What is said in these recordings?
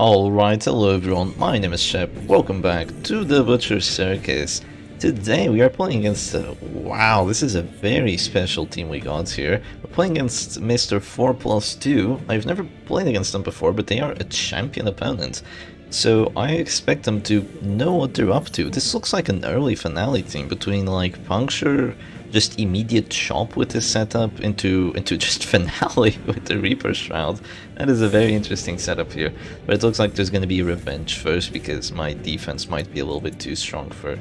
Alright, hello everyone, my name is Shep, welcome back to the Butcher Circus. Today we are playing against, wow, this is a very special team we got here. We're playing against Mr. 4+2. I've never played against them before, but they are a champion opponent. So I expect them to know what they're up to. This looks like an early finale team between like Puncture, just immediate chop with this setup into just finale with the Reaper Shroud. That is a very interesting setup here. But it looks like there's going to be revenge first because my defense might be a little bit too strong for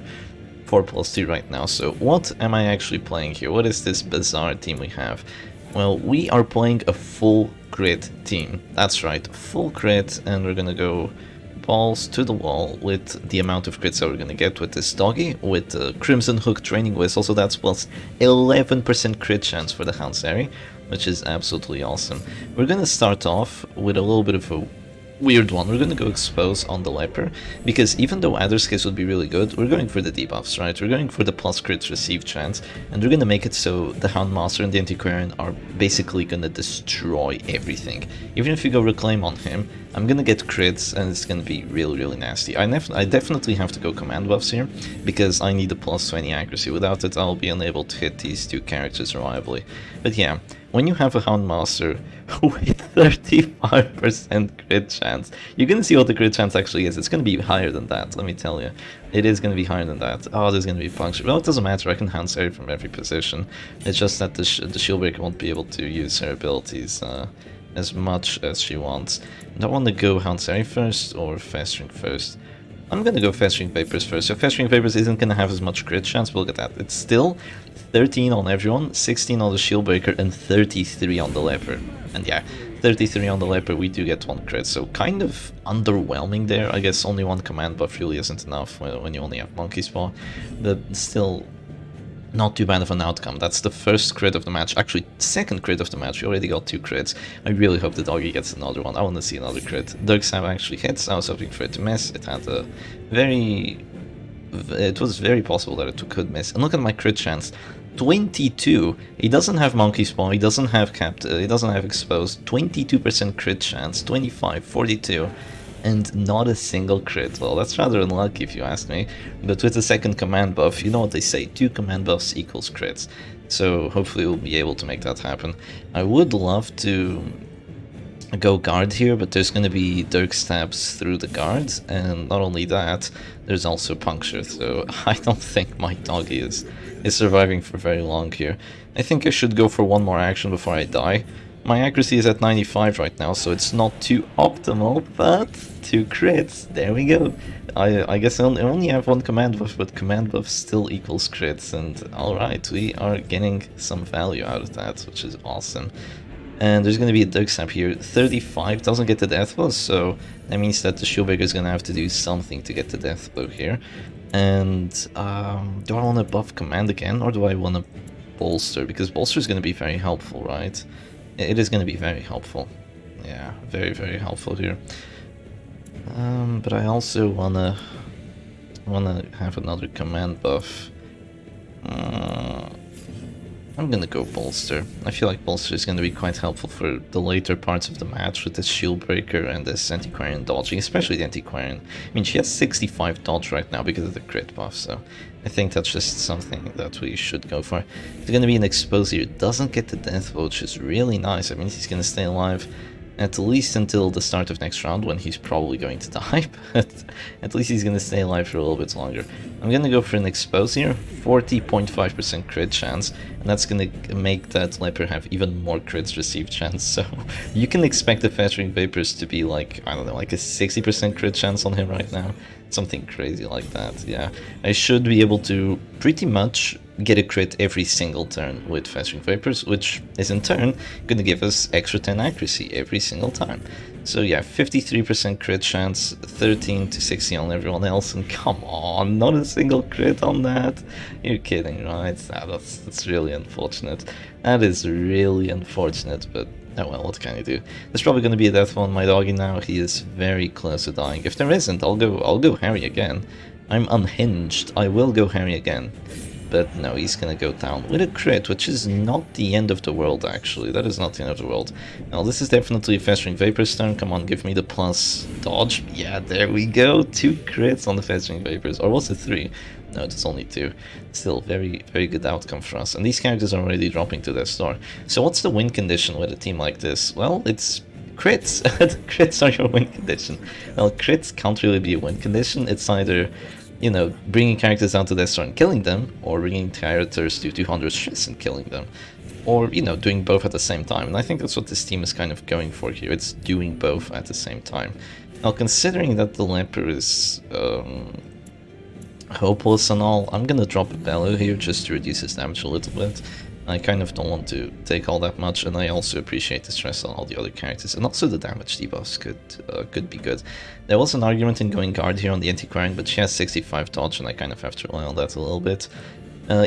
4+2 right now. So what am I actually playing here? What is this bizarre team we have? Well, we are playing a full crit team. That's right, full crit, and we're gonna go balls to the wall with the amount of crits that we're gonna get with this doggy, with the Crimson Hook training whistle, so that's plus 11% crit chance for the Hounsari, which is absolutely awesome. We're gonna start off with a little bit of a weird one. We're gonna go expose on the leper, because even though Adder's case would be really good, we're going for the debuffs, right? We're going for the plus crits receive chance, and we're gonna make it so the Houndmaster and the Antiquarian are basically gonna destroy everything. Even if you go reclaim on him, I'm gonna get crits, and it's gonna be really nasty. I definitely have to go command buffs here, because I need a plus 20 accuracy. Without it, I'll be unable to hit these two characters reliably. But yeah, when you have a Houndmaster with 35% crit chance, you're gonna see what the crit chance actually is. It's gonna be higher than that, let me tell you. It is gonna be higher than that. Oh, there's gonna be puncture. Well, it doesn't matter, I can Hounsari from every position. It's just that the Shieldbreaker won't be able to use her abilities as much as she wants. Do I want to go Hounsari first or Festering first? I'm gonna go Festering Vapors first. So Festering Vapors isn't gonna have as much crit chance, but look at that. It's still 13 on everyone, 16 on the Shieldbreaker, and 33 on the Leper. And yeah, 33 on the Leper, we do get one crit, so kind of underwhelming there. I guess only one command buff really isn't enough when you only have Monkey Paw, but still not too bad of an outcome. That's the first crit of the match, actually second crit of the match. We already got 2 crits. I really hope the doggy gets another one. I want to see another crit. Dirk Stab actually hits. I was hoping for it to miss. It had a it was very possible that it could miss. And look at my crit chance. 22. He doesn't have Monkey Spawn, he doesn't have he doesn't have Exposed. 22% crit chance, 25, 42. And not a single crit. Well, that's rather unlucky if you ask me. But with the second command buff, you know what they say, 2 command buffs equals crits. So hopefully we'll be able to make that happen. I would love to go guard here, but there's going to be Dirk Stabs through the guards, and not only that, there's also Puncture, so I don't think my doggy is surviving for very long here. I think I should go for one more action before I die. My accuracy is at 95 right now, so it's not too optimal, but 2 crits, there we go. I guess I only have 1 command buff, but command buff still equals crits, and alright, we are getting some value out of that, which is awesome. And there's going to be a Dirk Stab here. 35 doesn't get the death blow, so that means that the Shieldbreaker is going to have to do something to get the death blow here. And do I want to buff command again, or do I want to bolster? Because bolster is going to be very helpful, right? It is going to be very helpful. Yeah, very helpful here. But I also wanna have another command buff. I'm gonna go bolster. I feel like bolster is gonna be quite helpful for the later parts of the match with this Shieldbreaker and this Antiquarian dodging, especially the Antiquarian. I mean, she has 65 dodge right now because of the crit buff, so I think that's just something that we should go for. It's gonna be an expose here. Doesn't get the death blow, which is really nice. I mean, he's gonna stay alive at least until the start of next round, when he's probably going to die, but at least he's gonna stay alive for a little bit longer. I'm gonna go for an expose here, 40.5% crit chance, and that's gonna make that leper have even more crits received chance, so you can expect the Festering Vapors to be like, I don't know, like a 60% crit chance on him right now. Something crazy like that, yeah. I should be able to pretty much get a crit every single turn with Festering Vapors, which is in turn gonna give us extra 10 accuracy every single time. So yeah, 53% crit chance, 13 to 60 on everyone else, and come on, not a single crit on that. You're kidding, right? That's really unfortunate. That is really unfortunate, but oh well, what can you do? There's probably going to be a death on my doggy now. He is very close to dying. If there isn't, I'll go Harry again. I'm unhinged. I will go Harry again. But no, he's gonna go down with a crit, which is not the end of the world, actually. That is not the end of the world. Now, this is definitely a Festering Vapors turn. Come on, give me the plus dodge. Yeah, there we go. 2 crits on the Festering Vapors. Or was it 3? No, it's only 2. Still, very, very good outcome for us. And these characters are already dropping to their store. So what's the win condition with a team like this? Well, it's crits. Crits are your win condition. Well, crits can't really be a win condition. It's either, you know, bringing characters down to their store and killing them, or bringing characters to 200 stress and killing them. Or, you know, doing both at the same time. And I think that's what this team is kind of going for here. It's doing both at the same time. Now, considering that the Leper is hopeless and all, I'm gonna drop a Bellow here just to reduce his damage a little bit. I kind of don't want to take all that much, and I also appreciate the stress on all the other characters, and also the damage debuffs could be good. There was an argument in going guard here on the Antiquarian, but she has 65 dodge, and I kind of have to rely on that a little bit.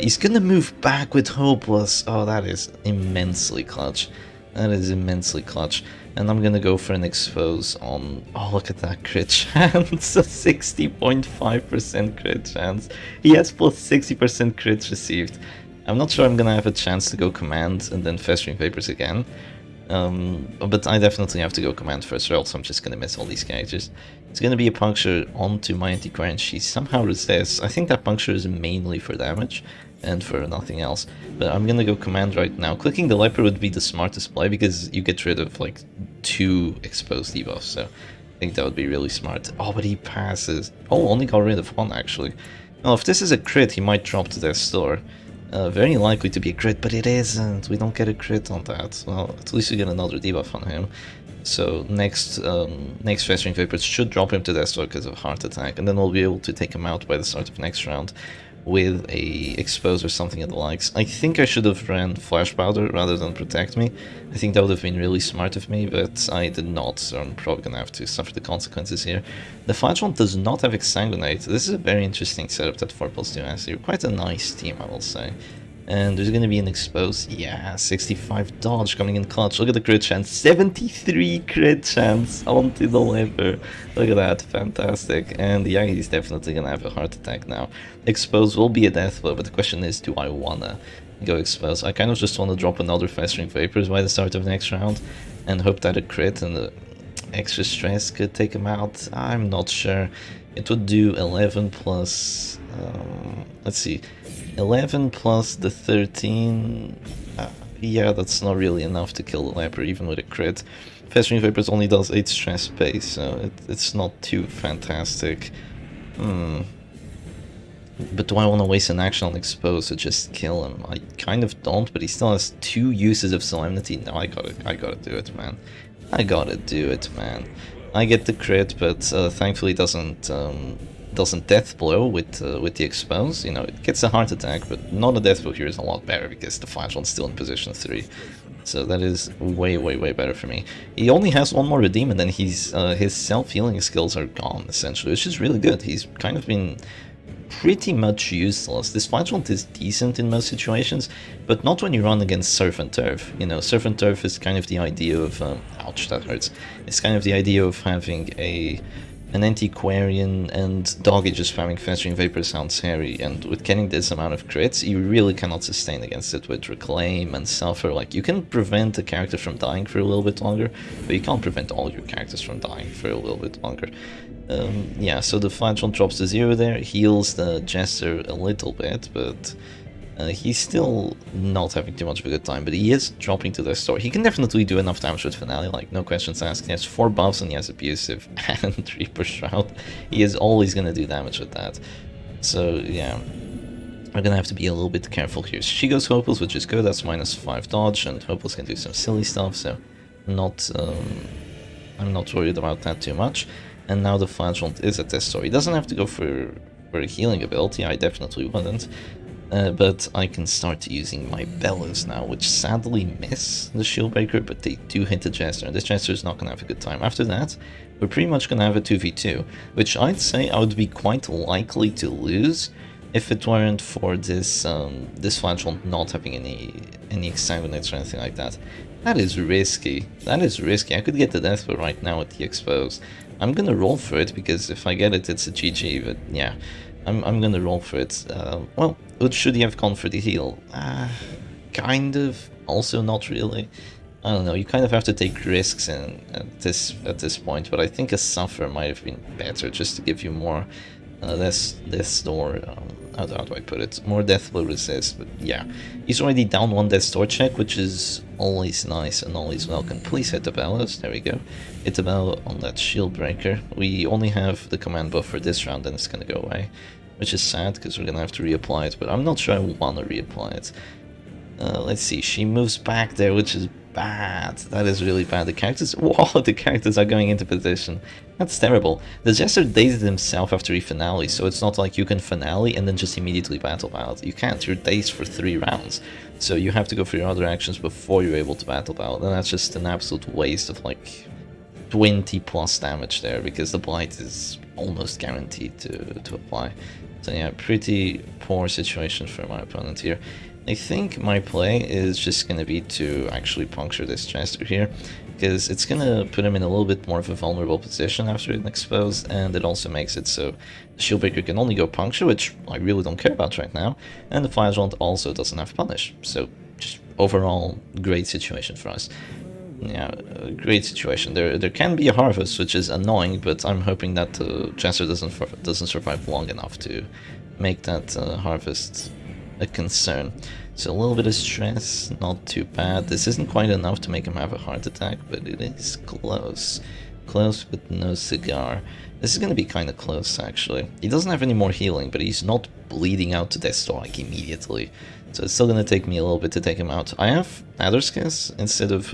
He's gonna move back with Hopeless. Oh, that is immensely clutch. That is immensely clutch. And I'm gonna go for an expose on... Oh, look at that crit chance. A 60.5% crit chance. He has plus 60% crits received. I'm not sure I'm gonna have a chance to go command and then Festering Vapors again. But I definitely have to go command first, or else I'm just gonna miss all these characters. It's gonna be a puncture onto my Antiquarian. She somehow resists. I think that puncture is mainly for damage and for nothing else. But I'm gonna go command right now. Clicking the Leper would be the smartest play because you get rid of like 2 exposed debuffs, so I think that would be really smart. Oh, but he passes. Oh, only got rid of 1 actually. Well, if this is a crit, he might drop to their store. Very likely to be a crit, but it isn't. We don't get a crit on that. Well, at least we get another debuff on him. So next Festering Vapors should drop him to their store because of Heart Attack, and then we'll be able to take him out by the start of next round with a expose or something of the likes. I think I should have ran Flash Powder rather than Protect Me. I think that would have been really smart of me, but I did not, so I'm probably gonna have to suffer the consequences here. The Flagellant does not have Exsanguinate. This is a very interesting setup that 4+2 has here. Quite a nice team, I will say. And there's gonna be an expose. Yeah, 65 dodge coming in clutch. Look at the crit chance. 73 crit chance onto the Leper. Look at that, fantastic. And yeah, he's definitely gonna have a heart attack now. Expose will be a death blow, but the question is, do I wanna go expose? I kind of just wanna drop another Festering Vapors by the start of next round and hope that a crit and the extra stress could take him out. I'm not sure. It would do 11 plus... let's see. 11 plus the 13, yeah, that's not really enough to kill the Leper, even with a crit. Festering Vapors only does 8 stress base, so it's not too fantastic. But do I want to waste an action on Expose to just kill him? I kind of don't, but he still has 2 uses of Solemnity. No, I gotta do it, man. I gotta do it, man. I get the crit, but thankfully doesn't death blow with the expose. You know, it gets a heart attack, but not a death blow here is a lot better because the Flagellant's still in position 3. So that is way better for me. He only has 1 more redeem, and then his self-healing skills are gone, essentially, which is really good. He's kind of been pretty much useless. This Flagellant is decent in most situations, but not when you run against Surf and Turf. You know, Surf and Turf is kind of the idea of... ouch, that hurts. It's kind of the idea of having an Antiquarian and Doggy just spamming Festering Vapor sounds hairy, and with getting this amount of crits, you really cannot sustain against it with Reclaim and Suffer. Like, you can prevent a character from dying for a little bit longer, but you can't prevent all your characters from dying for a little bit longer. Yeah, so the Flagellant drops to 0 there, heals the Jester a little bit, but he's still not having too much of a good time, but he is dropping to their store. He can definitely do enough damage with Finale, like, no questions asked. He has 4 buffs and he has Abusive and Reaper Shroud. He is always going to do damage with that. So, yeah, we're going to have to be a little bit careful here. She goes Hopeless, which is good. That's -5 dodge, and Hopeless can do some silly stuff, so I'm not worried about that too much. And now the Flagellant is at their store. He doesn't have to go for a healing ability. I definitely wouldn't. But I can start using my Bellows now, which sadly miss the Shield Breaker, but they do hit the Jester, and this Jester is not going to have a good time. After that, we're pretty much going to have a 2v2, which I'd say I would be quite likely to lose if it weren't for this this Flagellant not having any Exsanguinates or anything like that. That is risky. That is risky. I could get the death blow right now with the expose. I'm going to roll for it, because if I get it, it's a GG, but yeah. I'm gonna roll for it. Well, should he have gone for the heal? Kind of. Also, not really. I don't know. You kind of have to take risks at this point, but I think a suffer might have been better, just to give you more, less door. How do I put it? More death will resist. But yeah, he's already down one death door check, which is always nice and always welcome. Please hit the bellows. There we go. Hit the bellow on that shield breaker. We only have the command buff for this round, and it's gonna go away, which is sad because we're gonna have to reapply it. But I'm not sure I want to reapply it. Let's see. She moves back there, which is bad. That is really bad. The characters, whoa, the characters are going into position. That's terrible. The Jester dazed himself after he finale, so it's not like you can finale and then just immediately battle out. You can't. You're dazed for 3 rounds. So you have to go for your other actions before you're able to battle out. And that's just an absolute waste of like 20 plus damage there, because the Blight is almost guaranteed to apply. So yeah, pretty poor situation for my opponent here. I think my play is just going to be to actually puncture this Jester here, because it's going to put him in a little bit more of a vulnerable position after being exposed, and it also makes it so the Shieldbreaker can only go puncture, which I really don't care about right now, and the Flagellant also doesn't have punish, so just overall great situation for us. Yeah, a great situation. There can be a harvest, which is annoying, but I'm hoping that the Jester doesn't survive long enough to make that harvest a concern. So a little bit of stress, not too bad. This isn't quite enough to make him have a heart attack, but it is close. Close, but no cigar. This is going to be kind of close, actually. He doesn't have any more healing, but he's not bleeding out to death like immediately. So it's still going to take me a little bit to take him out. I have Adder's Kiss instead of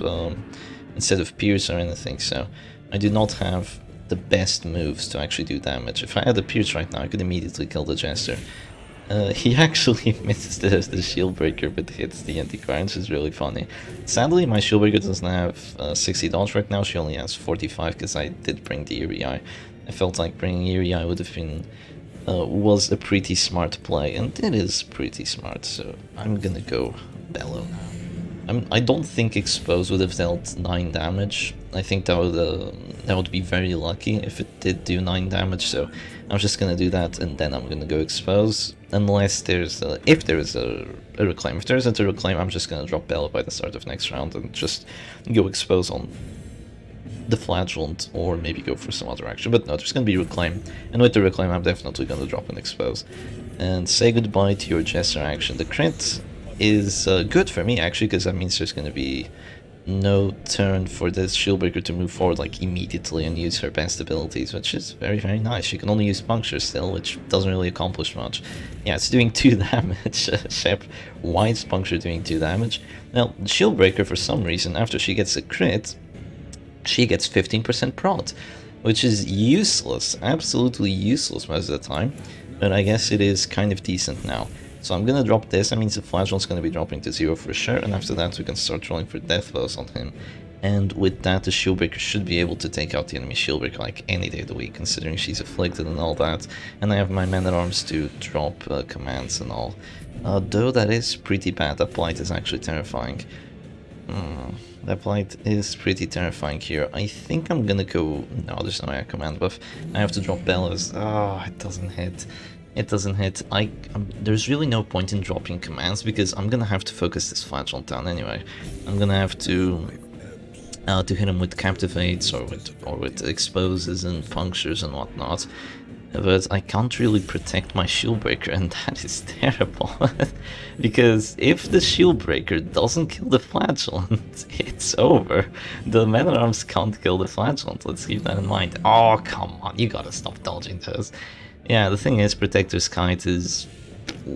Pierce or anything, so I do not have the best moves to actually do damage. If I had a Pierce right now, I could immediately kill the Jester. He actually misses the shield breaker but hits the anti-Quire, which is really funny. Sadly, my shield breaker doesn't have 60 dodge right now, she only has 45 because I did bring the Eerie Eye. I felt like bringing Eerie Eye would have been, was a pretty smart play, and it is pretty smart, so I'm gonna go Bellow now. I don't think Expose would have dealt 9 damage. I think that would be very lucky if it did do 9 damage, so I'm just gonna do that, and then I'm gonna go Expose. Unless there's if there is a Reclaim. If there isn't a Reclaim, I'm just gonna drop Bellow by the start of next round and just go Expose on the Flagellant, or maybe go for some other action. But no, there's gonna be Reclaim, and with the Reclaim I'm definitely gonna drop an Expose. And say goodbye to your Jester action. The crit is good for me actually, because that means there's gonna be no turn for this Shieldbreaker to move forward like immediately and use her best abilities, which is very, very nice. She can only use Puncture still, which doesn't really accomplish much. Yeah, it's doing 2 damage. Shep, why is Puncture doing 2 damage? Now, Shieldbreaker, for some reason, after she gets a crit, she gets 15% prot, which is useless, absolutely useless most of the time, but I guess it is kind of decent now. So I'm gonna drop this. That means the Flagellant's gonna be dropping to 0 for sure, and after that we can start rolling for death bows on him. And with that, the Shieldbreaker should be able to take out the enemy Shieldbreaker like any day of the week, considering she's afflicted and all that. And I have my Man-at-Arms to drop commands and all. Though that is pretty bad. That Blight is actually terrifying. That Blight is pretty terrifying here. I think I'm gonna go... No, there's no air command buff. I have to drop Bellows. Oh, it doesn't hit. It doesn't hit. There's really no point in dropping commands because I'm gonna have to focus this Flagellant down anyway. I'm gonna have to hit him with Captivates or with Exposes and Punctures and whatnot. But I can't really protect my Shieldbreaker, and that is terrible. Because if the Shieldbreaker doesn't kill the Flagellant, it's over. The Man-at-Arms can't kill the Flagellant, let's keep that in mind. Oh, come on, you gotta stop dodging those. Yeah, the thing is, Protector's Kite is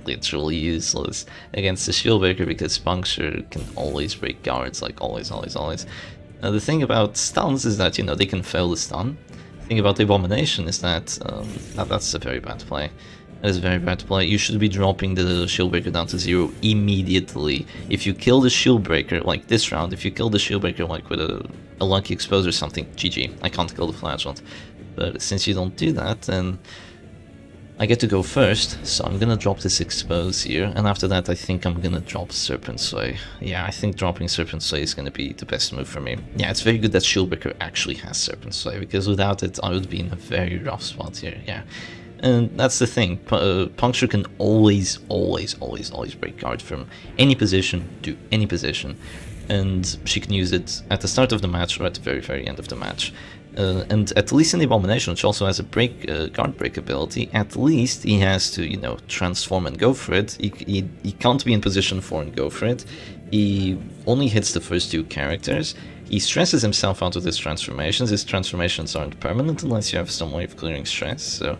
literally useless against the Shieldbreaker because Puncture can always break guards, like always. The thing about stuns is that, you know, they can fail the stun. The thing about the Abomination is that that's a very bad play. That is a very bad play. You should be dropping the Shieldbreaker down to 0 immediately. If you kill the Shieldbreaker, like this round, if you kill the Shieldbreaker like with a lucky Expose or something, GG. I can't kill the Flagellant. But since you don't do that, then I get to go first, so I'm gonna drop this Expose here, and after that I think I'm gonna drop Serpent Sway. Yeah, I think dropping Serpent Sway is gonna be the best move for me. Yeah, it's very good that Shieldbreaker actually has Serpent Sway, because without it I would be in a very rough spot here, yeah. And that's the thing, Puncture can always break guard from any position to any position. And she can use it at the start of the match or at the very end of the match. And at least in the Abomination, which also has a guard break ability, at least he has to, you know, transform and go for it. He can't be in position 4 and go for it. He only hits the first 2 characters. He stresses himself out of his transformations. His transformations aren't permanent unless you have some way of clearing stress, so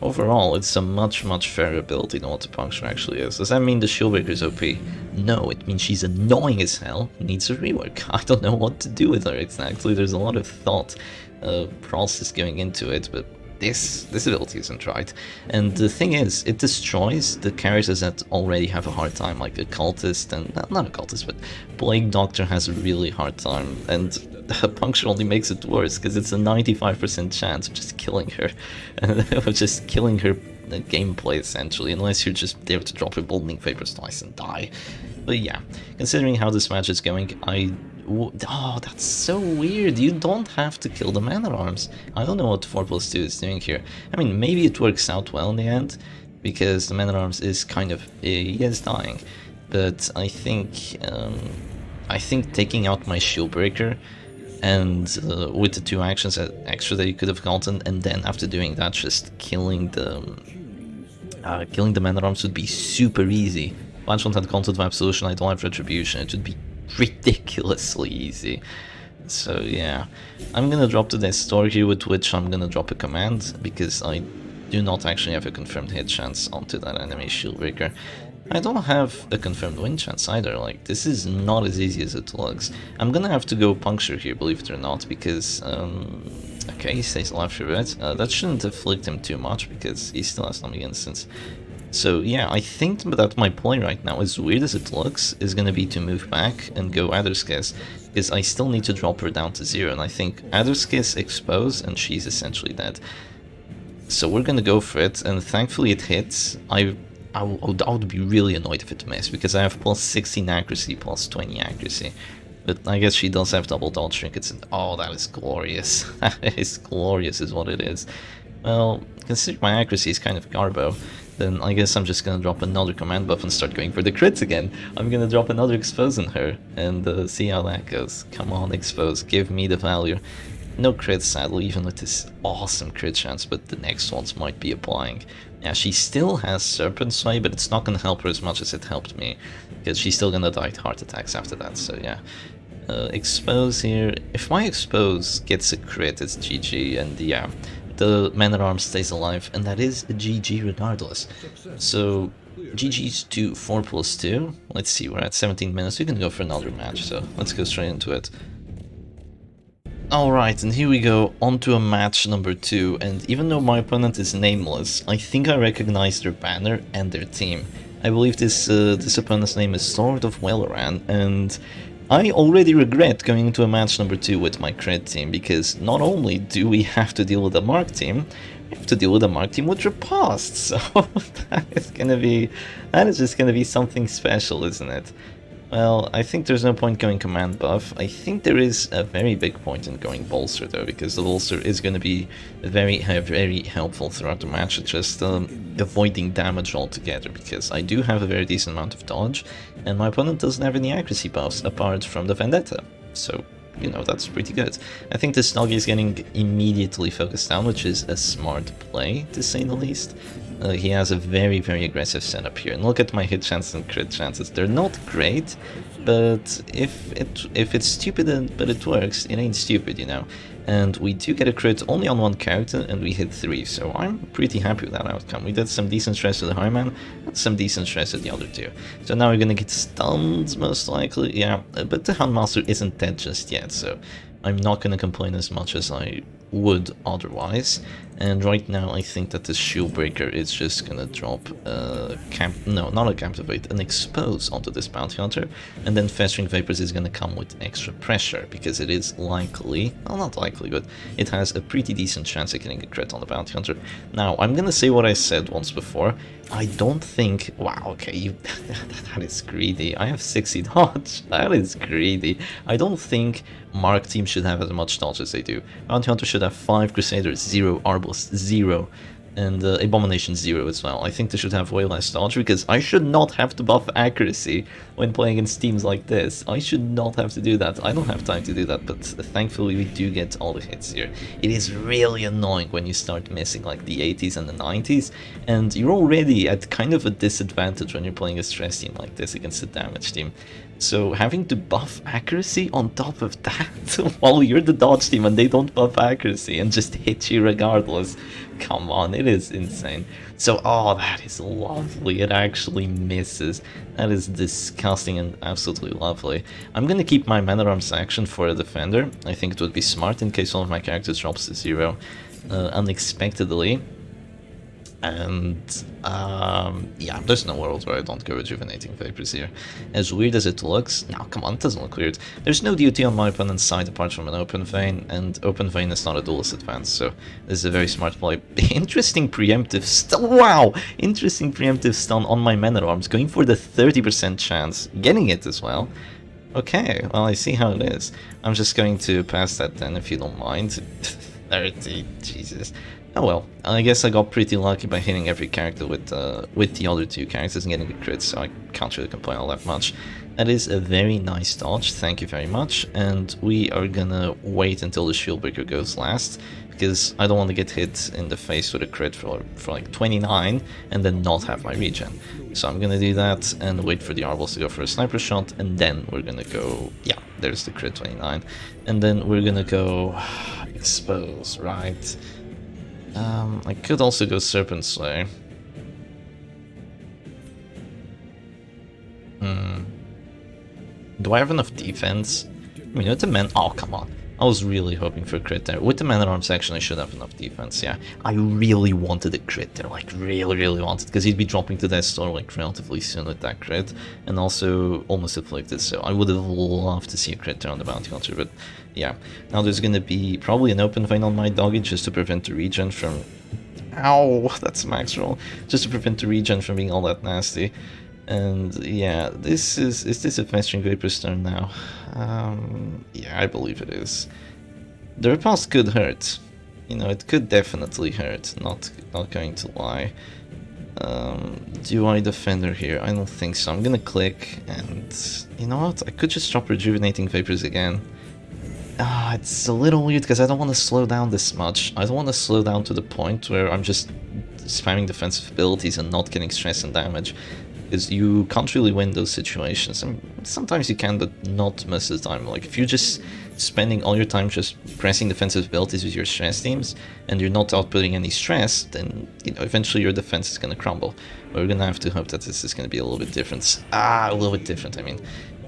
overall it's a much fairer ability than what the Puncture actually is. Does that mean the Shieldbreaker is OP? No, it means she's annoying as hell, needs a rework. I don't know what to do with her exactly. There's a lot of thought process going into it, but this ability isn't right. And the thing is, it destroys the characters that already have a hard time, like a cultist, and not a cultist, but Plague Doctor has a really hard time, and the Puncture only makes it worse because it's a 95% chance of just killing her, of just killing her gameplay essentially, unless you're just there to drop a Boldening Vapors twice and die. But yeah, considering how this match is going, oh, that's so weird. You don't have to kill the Man-at-Arms. I don't know what 4+2 is doing here. I mean, maybe it works out well in the end, because the Man-at-Arms is kind of, he is dying. But I think taking out my Shieldbreaker and with the 2 actions extra that you could have gotten, and then after doing that, just killing the Man-at-Arms would be super easy. If I don't have Content of Absolution, I don't have Retribution, it would be ridiculously easy. So yeah, I'm gonna drop today's store here, with which I'm gonna drop a command, because I do not actually have a confirmed hit chance onto that enemy Shieldbreaker. I don't have a confirmed win chance either. Like, this is not as easy as it looks. I'm gonna have to go Puncture here, believe it or not, because okay, he stays alive for a bit. That shouldn't afflict him too much because he still has Numbing Instance. So yeah, I think that my play right now, as weird as it looks, is going to be to move back and go Adderskiss, because I still need to drop her down to 0, and I think Adderskiss expose and she's essentially dead. So we're going to go for it, and thankfully it hits. I would be really annoyed if it missed, because I have plus 16 accuracy, plus 20 accuracy. But I guess she does have double dodge trinkets, and oh, that is glorious. That is glorious is what it is. Well, considering my accuracy is kind of garbo, then I guess I'm just gonna drop another command buff and start going for the crits again. I'm gonna drop another expose on her and see how that goes. Come on, expose, give me the value. No crits, sadly, even with this awesome crit chance, but the next ones might be applying. Yeah, she still has Serpent Sway, but it's not gonna help her as much as it helped me, because she's still gonna die to heart attacks after that, so yeah. Expose here. If my expose gets a crit, it's GG, and yeah, the Man-at-Arms stays alive, and that is a GG regardless. So, GG's to 4+2. Let's see, we're at 17 minutes, we can go for another match, so let's go straight into it. Alright, and here we go, on to a match number 2, and even though my opponent is nameless, I think I recognize their banner and their team. I believe this opponent's name is Sword of Welleran, and I already regret going into a match number 2 with my crit team, because not only do we have to deal with a Mark team, we have to deal with a Mark team with Riposte, so that is just gonna be something special, isn't it? Well, I think there's no point going command buff. I think there is a very big point in going bolster though, because the bolster is going to be very helpful throughout the match at just avoiding damage altogether, because I do have a very decent amount of dodge, and my opponent doesn't have any accuracy buffs apart from the Vendetta, so you know, that's pretty good. I think this doggy is getting immediately focused down, which is a smart play, to say the least. He has a very aggressive setup here, and look at my hit chances and crit chances. They're not great, but if it's stupid but it works, it ain't stupid, you know. And we do get a crit only on one character, and we hit 3, so I'm pretty happy with that outcome. We did some decent stress to the Highman, and some decent stress to the other 2. So now we're gonna get stunned, most likely, yeah, but the Houndmaster isn't dead just yet, so I'm not gonna complain as much as I would otherwise. And right now I think that this Shieldbreaker is just gonna drop not a Captivate, an Expose onto this Bounty Hunter, and then Festering Vapors is gonna come with extra pressure, because it is likely, well, not likely, but it has a pretty decent chance of getting a crit on the Bounty Hunter. Now, I'm gonna say what I said once before. I don't think, wow, okay, that is greedy. I have 60 dodge, that is greedy. I don't think Mark team should have as much dodge as they do. Bounty Hunter should have 5 Crusaders, 0 Arbalest, 0. and Abomination 0 as well. I think they should have way less dodge, because I should not have to buff accuracy when playing against teams like this. I should not have to do that. I don't have time to do that, but thankfully we do get all the hits here. It is really annoying when you start missing like the 80s and the 90s, and you're already at kind of a disadvantage when you're playing a stress team like this against a damage team. So having to buff accuracy on top of that while you're the dodge team and they don't buff accuracy and just hit you regardless, come on, it is insane. So, oh, that is lovely. It actually misses. That is disgusting and absolutely lovely. I'm gonna keep my Man at Arms action for a defender. I think it would be smart in case one of my characters drops to 0 unexpectedly. And yeah, there's no world where I don't go Rejuvenating Vapors here. As weird as it looks, no, come on, it doesn't look weird. There's no duty on my opponent's side apart from an Open Vein, and Open Vein is not a duelist advance, so this is a very smart play. Interesting preemptive stun, wow! Interesting preemptive stun on my Man at Arms, going for the 30% chance, getting it as well. Okay, well, I see how it is. I'm just going to pass that then, if you don't mind. 30, Jesus. Oh well, I guess I got pretty lucky by hitting every character with the other two characters and getting a crit, so I can't really complain all that much. That is a very nice dodge, thank you very much, and we are gonna wait until the shield breaker goes last, because I don't want to get hit in the face with a crit for like 29 and then not have my regen. So I'm gonna do that and wait for the Arbals to go for a sniper shot, and then we're gonna go, yeah, there's the crit 29, and then we're gonna go expose, right? I could also go Serpent Slayer. Do I have enough defense? I mean, with the man, oh come on. I was really hoping for a crit there. With the Man at Arms section, I should have enough defense, yeah. I really wanted a crit there, like really wanted, because he'd be dropping to Death's Door like relatively soon with that crit, and also almost afflicted, so I would have loved to see a crit there on the Bounty Hunter, but yeah. Now there's gonna be probably an Open Vein on my doggy just to prevent the regen from... Ow, that's max roll. Just to prevent the regen from being all that nasty. And yeah, is this a Festering Vapor's turn now? Yeah, I believe it is. The repulse could hurt. You know, it could definitely hurt, not going to lie. Do I Defender here? I don't think so. I'm gonna click, and you know what? I could just drop Rejuvenating Vapors again. It's a little weird because I don't want to slow down this much. I don't want to slow down to the point where I'm just spamming defensive abilities and not getting stress and damage. Because you can't really win those situations. I mean, sometimes you can, but not most of the time. Like, if you're just spending all your time just pressing defensive abilities with your stress teams, and you're not outputting any stress, then, you know, eventually your defense is gonna crumble. We're gonna have to hope that this is gonna be a little bit different. A little bit different, I mean.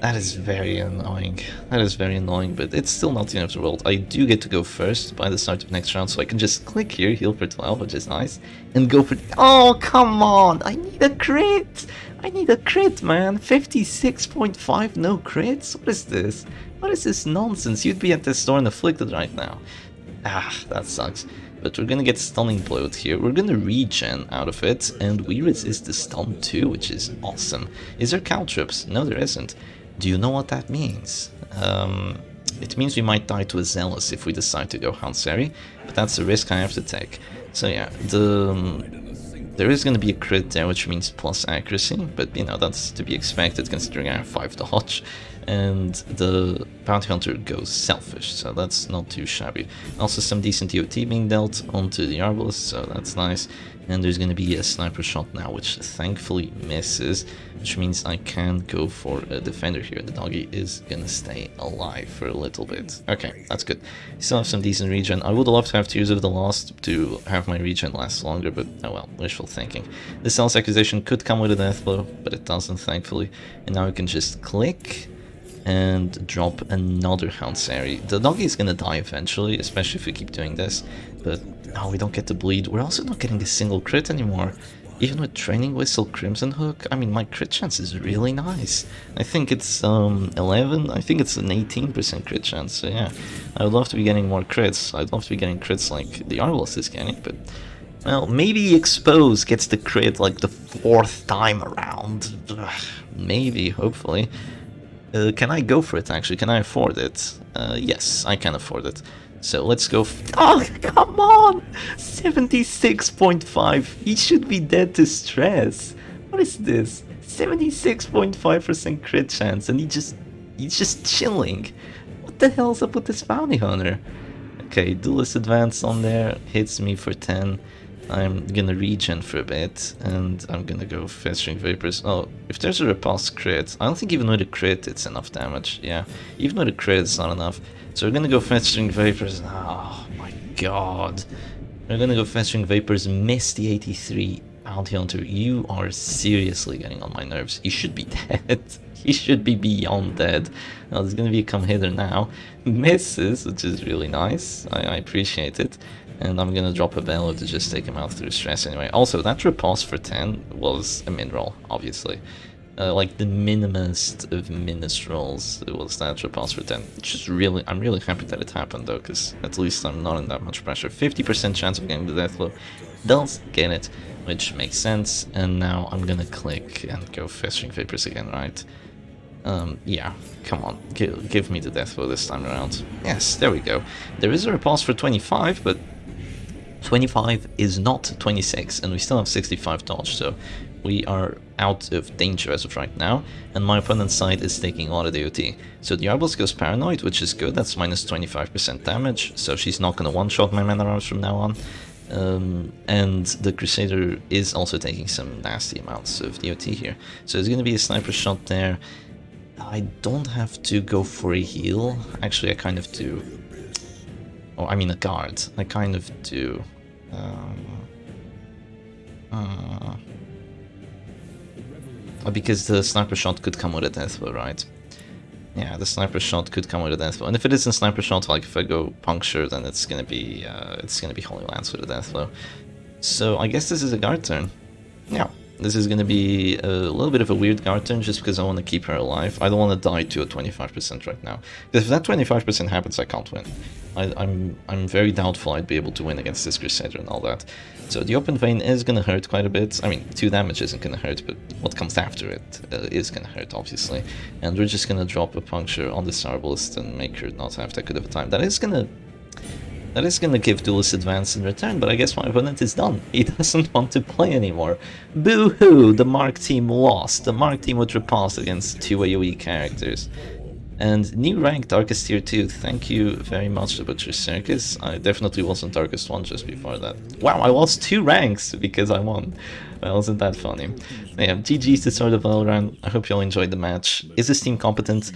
That is very annoying. That is very annoying, but it's still not the end of the world. I do get to go first by the start of next round, so I can just click here, heal for 12, which is nice, and go for... Oh, come on! I need a crit! I need a crit, man! 56.5 no crits? What is this? What is this nonsense? You'd be at the store and afflicted right now. That sucks. But we're gonna get Stunning Blowed here. We're gonna regen out of it, and we resist the stun too, which is awesome. Is there caltrops? No, there isn't. Do you know what that means? It means we might die to a Zealous if we decide to go Hanseri, but that's a risk I have to take. So yeah, there is going to be a crit there, which means plus accuracy, but you know, that's to be expected considering I have 5 dodge. And the Bounty Hunter goes Selfish, so that's not too shabby. Also some decent DOT being dealt onto the Arbalist, so that's nice. And there's going to be a sniper shot now, which thankfully misses, which means I can go for a defender here. The doggy is going to stay alive for a little bit. Okay, that's good. Still have some decent regen. I would love to have Tears of the Lost to have my regen last longer, but oh well, wishful thinking. The Cells accusation could come with a death blow, but it doesn't, thankfully. And now we can just click and drop another Hanseri. The doggy is gonna die eventually, especially if we keep doing this, but no, we don't get to bleed. We're also not getting a single crit anymore. Even with Training Whistle, Crimson Hook, I mean, my crit chance is really nice. I think it's 11, I think it's an 18% crit chance, so yeah. I would love to be getting more crits. I'd love to be getting crits like the Arbalist is getting, but well, maybe Expose gets the crit like the 4th time around. Maybe, hopefully. Can I go for it, actually? Can I afford it? Yes, I can afford it. So let's go. Oh, come on! 76.5. He should be dead to stress. What is this? 76.5% crit chance, and he's just chilling. What the hell's up with this bounty hunter? Okay, duelist advance on there hits me for 10. I'm gonna regen for a bit, and I'm gonna go festering vapors. Oh, if there's a repulse crit, I don't think even with a crit it's enough damage. Yeah, even with a crit it's not enough. So we're gonna go festering vapors. Oh my god. We're gonna go festering vapors, miss the 83. Bounty hunter, you are seriously getting on my nerves. You should be dead. He should be beyond dead. Now there's gonna be a come hither now. Misses, which is really nice. I appreciate it. And I'm gonna drop a bellow to just take him out through stress anyway. Also, that repulse for 10 was a min roll, obviously. Like the minimest of minus rolls, it was that repulse for 10. Which is really, I'm really happy that it happened though, because at least I'm not in that much pressure. 50% chance of getting the death blow. Does get it, which makes sense. And now I'm gonna click and go festering vapors again, right? Yeah, come on, give me the death blow this time around. Yes, there we go. There is a repulse for 25, but 25 is not 26, and we still have 65 dodge, so we are out of danger as of right now, and my opponent's side is taking a lot of DOT. So the Arbos goes paranoid, which is good, that's minus 25% damage, so she's not gonna one-shot my mana arms from now on. And the Crusader is also taking some nasty amounts of DOT here. So there's gonna be a sniper shot there. I don't have to go for a heal, actually I kind of do. Oh, I mean a guard. I kind of do. Because the sniper shot could come with a death blow, right? Yeah, the sniper shot could come with a death blow. And if it isn't sniper shot, like if I go puncture, then it's gonna be Holy Lance with a death blow. So I guess this is a guard turn. Yeah. This is going to be a little bit of a weird guard turn just because I want to keep her alive. I don't want to die to a 25% right now. Because if that 25% happens, I can't win. I'm very doubtful I'd be able to win against this Crusader and all that. So the open vein is going to hurt quite a bit. I mean, 2 damage isn't going to hurt, but what comes after it is going to hurt, obviously. And we're just going to drop a puncture on this Arbalist and make her not have that good of a time. That is going to give Duelist advance in return, but I guess my opponent is done. He doesn't want to play anymore. Boo-hoo! The Mark team lost. The Mark team would repulse against 2 AoE characters. And new rank, Darkest Tier 2. Thank you very much, the Butcher Circus. I definitely wasn't Darkest 1 just before that. Wow, I lost 2 ranks because I won. Well, isn't that funny? Yeah, GG's to Sword of Valorant. I hope you all enjoyed the match. Is this team competent?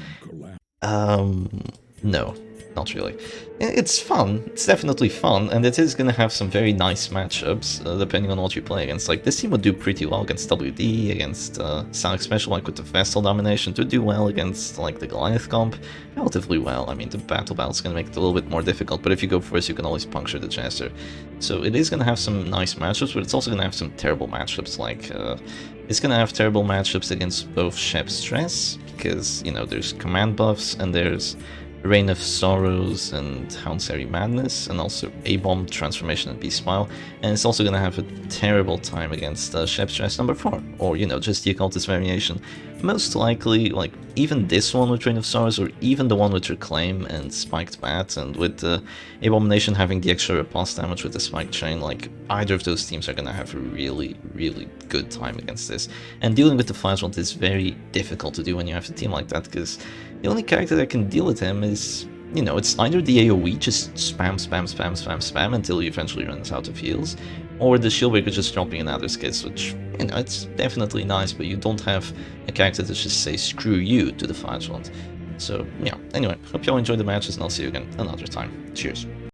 No. Not really. It's fun, it's definitely fun, and it is gonna have some very nice matchups, depending on what you play against. Like, this team would do pretty well against WD, against Sonic Special, like with the Vestal domination, to do well against, like, the Goliath comp, relatively well. I mean, the battle's gonna make it a little bit more difficult, but if you go first, you can always puncture the Jester. So it is gonna have some nice matchups, but it's also gonna have some terrible matchups, like, it's gonna have terrible matchups against both Shep Stress, because, you know, there's command buffs, and there's Reign of Sorrows and Houndsary Madness, and also A-Bomb, Transformation, and Beast Smile. And it's also going to have a terrible time against Shep Stress number 4, or, you know, just the Occultist variation. Most likely, like, even this one with Reign of Sorrows, or even the one with Reclaim and Spiked Bat, and with the Abomination having the extra repulse damage with the Spiked Chain, like, either of those teams are going to have a really, really good time against this. And dealing with the Flashbond is very difficult to do when you have a team like that, because the only character that can deal with him is, you know, it's either the AoE, just spam, spam, spam, spam, spam until he eventually runs out of heals, or the Shieldbreaker just dropping another skits, which, you know, it's definitely nice, but you don't have a character that just say screw you to the Flashbond. So, yeah, anyway, hope you all enjoyed the matches, and I'll see you again another time. Cheers.